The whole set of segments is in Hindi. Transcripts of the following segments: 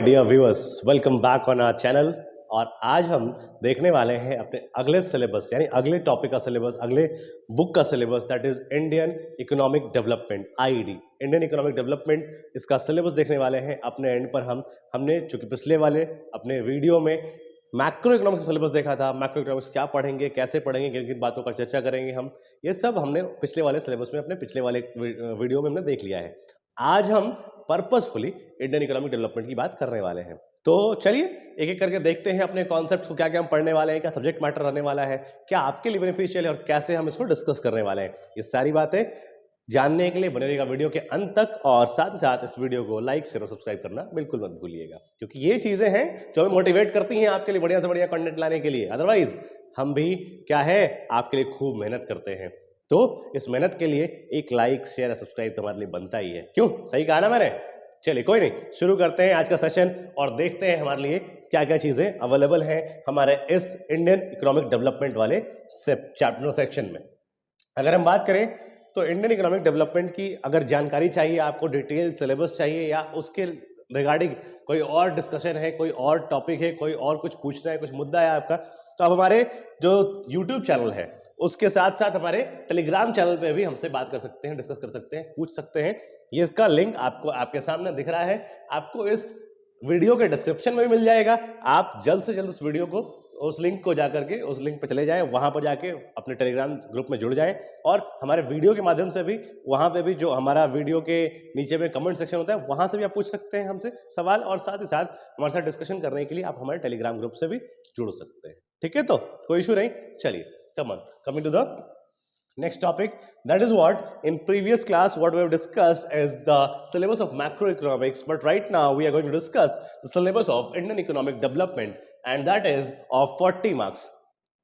Dear viewers, welcome back on our channel. और आज हम देखने वाले हैं अपने अगले सिलेबस यानी अगले टॉपिक का सिलेबस, अगले बुक का syllabus, that is Indian economic development, IED, Indian economic development. इसका सिलेबस देखने वाले हैं अपने एंड पर। हमने चूंकि पिछले वाले अपने वीडियो में मैक्रो इकोनॉमिक्स सिलेबस देखा था, मैक्रो इकोनॉमिक्स क्या पढ़ेंगे, कैसे पढ़ेंगे, किन किन बातों पर चर्चा करेंगे हम, ये सब हमने पिछले वाले सिलेबस में अपने पिछले वाले वीडियो में हमने देख लिया है। आज हम पर्पसफुली इंडियन इकोनॉमिक डेवलपमेंट की बात करने वाले हैं। तो चलिए एक एक करके देखते हैं अपने कॉन्सेप्ट्स को, क्या क्या हम पढ़ने वाले हैं, क्या सब्जेक्ट मैटर रहने वाला है, क्या आपके लिए बेनिफिशियल है और कैसे हम इसको डिस्कस करने वाले हैं। ये सारी बातें जानने के लिए बने रहिएगा वीडियो के अंत तक, और साथ ही साथ इस वीडियो को लाइक शेयर और सब्सक्राइब करना बिल्कुल मत भूलिएगा, क्योंकि ये चीजें हैं जो हमें मोटिवेट करती हैं आपके लिए बढ़िया से बढ़िया कंटेंट लाने के लिए। अदरवाइज हम भी क्या है, आपके लिए खूब मेहनत करते हैं, तो इस मेहनत के लिए एक लाइक शेयर सब्सक्राइब तो हमारे लिए बनता ही है। क्यों, सही कहा ना मैंने? चलिए कोई नहीं, शुरू करते हैं आज का सेशन और देखते हैं हमारे लिए क्या क्या चीजें अवेलेबल हैं हमारे इस इंडियन इकोनॉमिक डेवलपमेंट वाले चैप्टर सेक्शन में। अगर हम बात करें तो इंडियन इकोनॉमिक डेवलपमेंट की अगर जानकारी चाहिए आपको, डिटेल सिलेबस चाहिए, या उसके रिगार्डिंग कोई और डिस्कशन है, कोई और टॉपिक है, कोई और कुछ पूछना है, कुछ मुद्दा है आपका, तो आप हमारे जो YouTube चैनल है उसके साथ साथ हमारे टेलीग्राम चैनल पे भी हमसे बात कर सकते हैं, डिस्कस कर सकते हैं, पूछ सकते हैं। ये इसका लिंक आपको आपके सामने दिख रहा है, आपको इस वीडियो के डिस्क्रिप्शन में भी मिल जाएगा। आप जल्द से जल्द उस वीडियो को, उस लिंक को जाकर के उस लिंक पर चले जाएं, वहां पर जाके अपने टेलीग्राम ग्रुप में जुड़ जाएं, और हमारे वीडियो के माध्यम से भी वहां पे भी जो हमारा वीडियो के नीचे में कमेंट सेक्शन होता है वहां से भी आप पूछ सकते हैं हमसे सवाल, और साथ ही साथ हमारे साथ डिस्कशन करने के लिए आप हमारे टेलीग्राम ग्रुप से भी जुड़ सकते हैं। ठीक है, तो कोई इशू नहीं। चलिए coming to the next topic, that is what in previous class what we have discussed is the syllabus of macroeconomics, but right now we are going to discuss the syllabus of Indian economic development, and that is of 40 marks.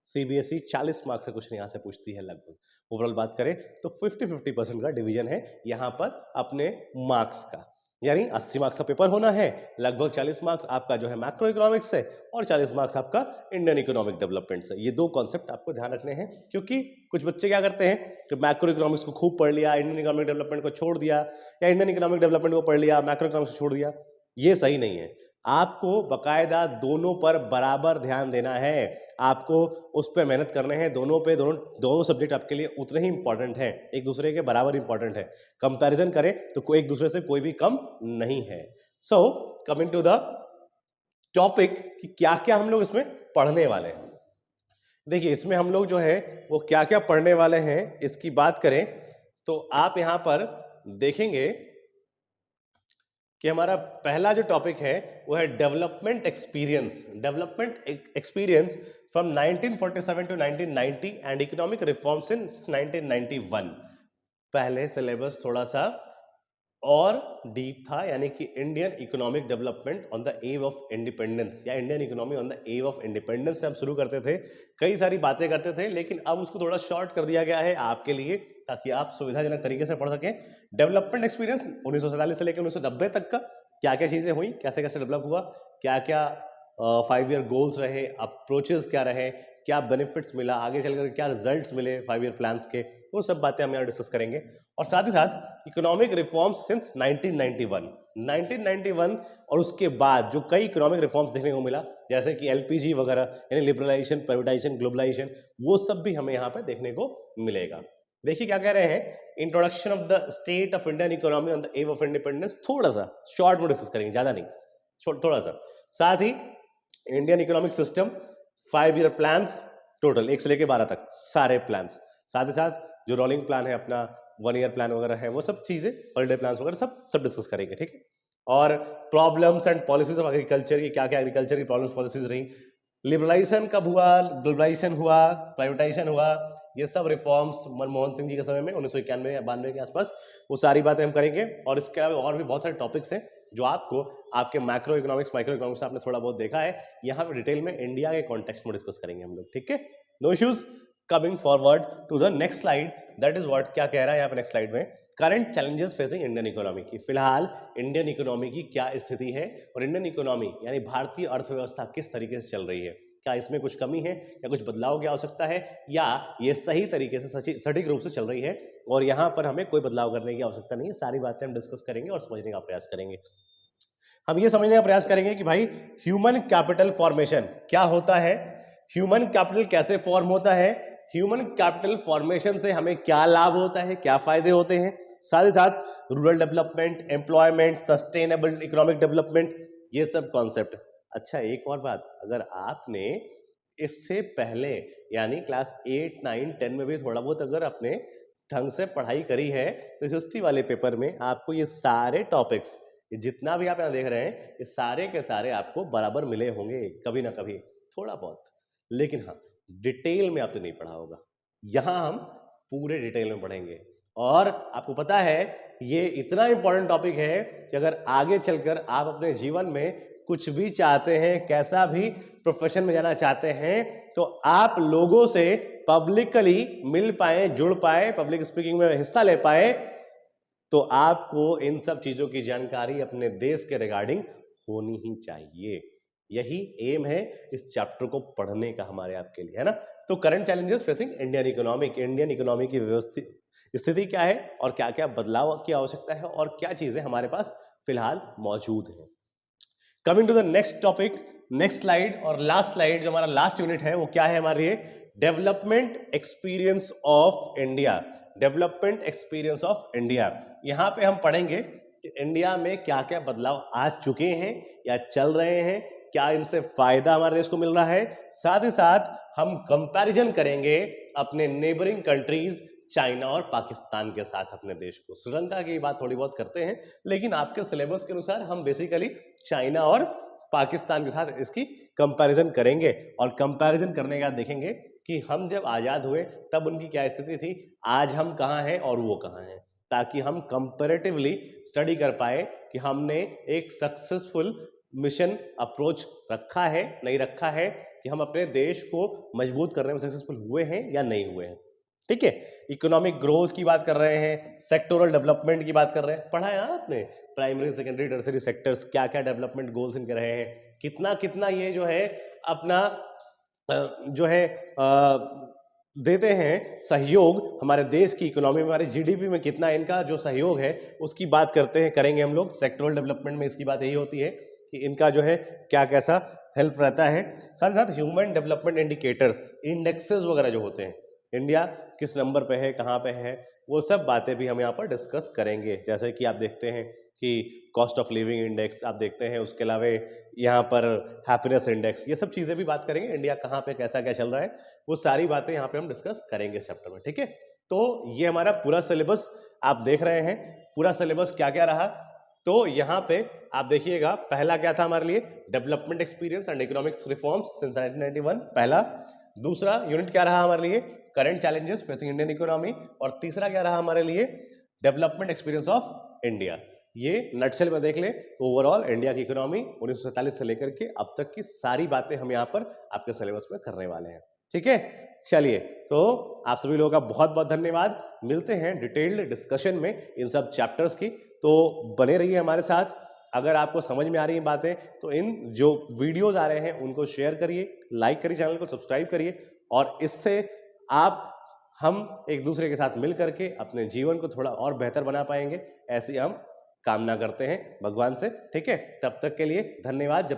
CBSE 40 marks का क्वेश्चन यहाँ से पूछती है लगभग। ओवरऑल बात करें तो 50-50% का डिवीजन है यहाँ पर अपने मार्क्स का, यानी 80 मार्क्स का पेपर होना है, लगभग 40 मार्क्स आपका जो है मैक्रो इकोनॉमिक्स से और 40 मार्क्स आपका इंडियन इकोनॉमिक डेवलपमेंट से। ये दो कॉन्सेप्ट आपको ध्यान रखने हैं, क्योंकि कुछ बच्चे क्या करते हैं कि मैक्रो इकोनॉमिक्स को खूब पढ़ लिया, इंडियन इकोनॉमिक डेवलपमेंट को छोड़ दिया, या इंडियन इकोनॉमिक डेवलपमेंट को पढ़ लिया, मैक्रो इकोनॉमिक्स को छोड़ दिया। ये सही नहीं है। आपको बकायदा दोनों पर बराबर ध्यान देना है, आपको उस पर मेहनत करने हैं, दोनों सब्जेक्ट आपके लिए उतने ही इंपॉर्टेंट हैं, एक दूसरे के बराबर इंपॉर्टेंट है। कंपैरिजन करें तो एक दूसरे से कोई भी कम नहीं है। So coming to the topic कि क्या क्या हम लोग इसमें पढ़ने वाले हैं। देखिए इसमें हम लोग जो है वो क्या क्या पढ़ने वाले हैं इसकी बात करें तो आप यहां पर देखेंगे कि हमारा पहला जो टॉपिक है वो है development experience from 1947 to 1990 and economic reforms in 1991। पहले सिलेबस थोड़ा सा और डीप था, यानी कि Indian economic development on the eve of independence, या Indian economy on the eve of independence से हम शुरू करते थे, कई सारी बातें करते थे, लेकिन अब उसको थोड़ा शॉर्ट कर दिया गया है आपके लिए, ताकि आप सुविधाजनक तरीके से पढ़ सकें। डेवलपमेंट एक्सपीरियंस 1947 से लेकर 1990 तक का, क्या क्या चीजें हुई, कैसे कैसे डेवलप हुआ, क्या क्या 5 ईयर गोल्स रहे, अप्रोचेस क्या रहे, क्या बेनिफिट्स मिला, आगे चलकर क्या रिजल्ट्स मिले 5 ईयर प्लान्स के, वो सब बातें हम यहाँ डिस्कस करेंगे। और साथ ही साथ इकोनॉमिक रिफॉर्म्स सिंस 1991 और उसके बाद जो कई इकोनॉमिक रिफॉर्म्स देखने को मिला, जैसे कि एलपीजी वगैरह, यानी लिबरलाइजेशन, प्राइवेटाइजेशन, ग्लोबलाइजेशन, वो सब भी हमें यहाँ पे देखने को मिलेगा। देखिए क्या कह रहे हैं, introduction of the state of Indian economy on the eve of independence, थोड़ा सा शॉर्ट में डिस्कस करेंगे, ज्यादा नहीं, थोड़ा सा। साथ ही Indian economic system, 5 year plans, total 1 से लेकर 12 तक सारे प्लान्स, साथ ही साथ जो रोलिंग प्लान है अपना, 1 ईयर प्लान वगैरह है, वो सब चीजें, हॉलिडे प्लान्स वगैरह सब डिस्कस करेंगे। ठीक है, और problems and policies of agriculture की, क्या क्या एग्रीकल्चर की प्रॉब्लम्स पॉलिसीज रही, लिबरलाइजेशन कब हुआ, ग्लोबलाइजेशन हुआ, प्राइवेटाइजेशन हुआ, ये सब रिफॉर्म्स मनमोहन सिंह जी के समय में 1991 या 92 के आसपास, वो सारी बातें हम करेंगे। और इसके अलावा और भी बहुत सारे टॉपिक्स हैं जो आपको आपके मैक्रो इकोनॉमिक्स, माइक्रो इकोनॉमिक्स आपने थोड़ा बहुत देखा है, यहाँ पे डिटेल में इंडिया के कॉन्टेक्स्ट में डिस्कस करेंगे हम लोग। ठीक है, no issues. Coming forward to the next slide, that is what, क्या कह रहा है यहाँ पे नेक्स्ट स्लाइड में, current challenges facing Indian economy की, फिलहाल इंडियन इकोनॉमी की क्या स्थिति है, और इंडियन इकोनॉमी यानी भारतीय अर्थव्यवस्था किस तरीके से चल रही है, क्या इसमें कुछ कमी है या कुछ बदलाव की आवश्यकता है, या ये सही तरीके से सटीक रूप से चल रही है और यहाँ पर हमें कोई बदलाव करने की आवश्यकता नहीं है। सारी बातें हम डिस्कस करेंगे और समझने का प्रयास करेंगे। हम ये समझने का प्रयास करेंगे कि भाई ह्यूमन कैपिटल फॉर्मेशन क्या होता है, ह्यूमन कैपिटल कैसे फॉर्म होता है, ह्यूमन कैपिटल फॉर्मेशन से हमें क्या लाभ होता है, क्या फायदे होते हैं, साथ ही साथ rural development, employment, sustainable economic development, ये सब कॉन्सेप्ट। अच्छा एक और बात, अगर आपने इससे पहले यानी क्लास 8, 9, 10 में भी थोड़ा बहुत अगर आपने ढंग से पढ़ाई करी है तो हिस्ट्री वाले पेपर में आपको ये सारे टॉपिक्स, ये जितना भी आप यहाँ देख रहे हैं, ये सारे के सारे आपको बराबर मिले होंगे कभी ना कभी, थोड़ा बहुत। लेकिन हाँ, डिटेल में आपने नहीं पढ़ा होगा, यहाँ हम पूरे डिटेल में पढ़ेंगे। और आपको पता है ये इतना इंपॉर्टेंट टॉपिक है कि अगर आगे चलकर आप अपने जीवन में कुछ भी चाहते हैं, कैसा भी प्रोफेशन में जाना चाहते हैं, तो आप लोगों से पब्लिकली मिल पाए, जुड़ पाए, पब्लिक स्पीकिंग में हिस्सा ले पाए, तो आपको इन सब चीजों की जानकारी अपने देश के रिगार्डिंग होनी ही चाहिए। यही एम है इस चैप्टर को पढ़ने का हमारे आपके लिए, है ना। तो current challenges facing Indian economic, Indian economy की व्यवस्थित स्थिति क्या है और क्या क्या बदलाव की आवश्यकता है और क्या चीजें हमारे पास फिलहाल मौजूद हैं। Coming to the next topic, next slide और लास्ट स्लाइड, जो हमारा लास्ट यूनिट है वो क्या है हमारे लिए, development experience of India, development experience of India. यहां पे हम पढ़ेंगे कि इंडिया में क्या क्या बदलाव आ चुके हैं या चल रहे हैं, क्या इनसे फायदा हमारे देश को मिल रहा है, साथ ही साथ हम कंपैरिजन करेंगे अपने नेबरिंग कंट्रीज चाइना और पाकिस्तान के साथ अपने देश को। श्रीलंका की बात थोड़ी बहुत करते हैं, लेकिन आपके सिलेबस के अनुसार हम बेसिकली चाइना और पाकिस्तान के साथ इसकी कंपैरिजन करेंगे। और कंपैरिजन करने के बाद देखेंगे कि हम जब आजाद हुए तब उनकी क्या स्थिति थी, आज हम कहाँ हैं और वो कहाँ हैं, ताकि हम कंपैरेटिवली स्टडी कर पाए कि हमने एक सक्सेसफुल मिशन अप्रोच रखा है नहीं रखा है, कि हम अपने देश को मजबूत करने में सक्सेसफुल हुए हैं या नहीं हुए हैं। ठीक है, इकोनॉमिक ग्रोथ की बात कर रहे हैं, सेक्टोरल डेवलपमेंट की बात कर रहे हैं, पढ़ा है आपने प्राइमरी सेकेंडरी टर्सरी सेक्टर्स क्या क्या डेवलपमेंट गोल्स इनके रहे हैं, कितना कितना ये जो है अपना जो है देते हैं सहयोग हमारे देश की इकोनॉमी में, हमारे जीडीपी में कितना इनका जो सहयोग है उसकी बात करते हैं, करेंगे हम लोग। सेक्टोरल डेवलपमेंट में इसकी बात यही होती है कि इनका जो है क्या कैसा हेल्प रहता है। साथ ही साथ ह्यूमन डेवलपमेंट इंडिकेटर्स, इंडेक्सेस वगैरह जो होते हैं, इंडिया किस नंबर पे है, कहाँ पे है, वो सब बातें भी हम यहाँ पर डिस्कस करेंगे। जैसे कि आप देखते हैं कि कॉस्ट ऑफ लिविंग इंडेक्स आप देखते हैं, उसके अलावा यहाँ पर हैप्पीनेस इंडेक्स, ये सब चीज़ें भी बात करेंगे, इंडिया कहाँ पे कैसा क्या चल रहा है, वो सारी बातें यहाँ पे हम डिस्कस करेंगे चैप्टर में। ठीक है, तो ये हमारा पूरा सिलेबस आप देख रहे हैं, पूरा सिलेबस क्या क्या रहा। तो यहाँ पे आप देखिएगा, पहला क्या था हमारे लिए, development experience and economics reforms since 1991 पहला। दूसरा यूनिट क्या रहा हमारे लिए, current challenges facing Indian economy. और तीसरा क्या रहा हमारे लिए, डेवलपमेंट एक्सपीरियंस ऑफ इंडिया। ये नटशेल में देख ले तो ओवरऑल इंडिया की इकोनॉमी 1947 से लेकर के अब तक की सारी बातें हम यहाँ पर आपके सिलेबस में करने वाले हैं। ठीक है, चलिए, तो आप सभी लोगों का बहुत बहुत धन्यवाद। मिलते हैं डिटेल्ड डिस्कशन में इन सब चैप्टर्स की, तो बने रहिए हमारे साथ। अगर आपको समझ में आ रही हैं बातें तो इन जो वीडियोस आ रहे हैं उनको शेयर करिए, लाइक करिए, चैनल को सब्सक्राइब करिए, और इससे आप हम एक दूसरे के साथ मिल करके अपने जीवन को थोड़ा और बेहतर बना पाएंगे, ऐसी हम कामना करते हैं भगवान से। ठीक है, तब तक के लिए धन्यवाद। जब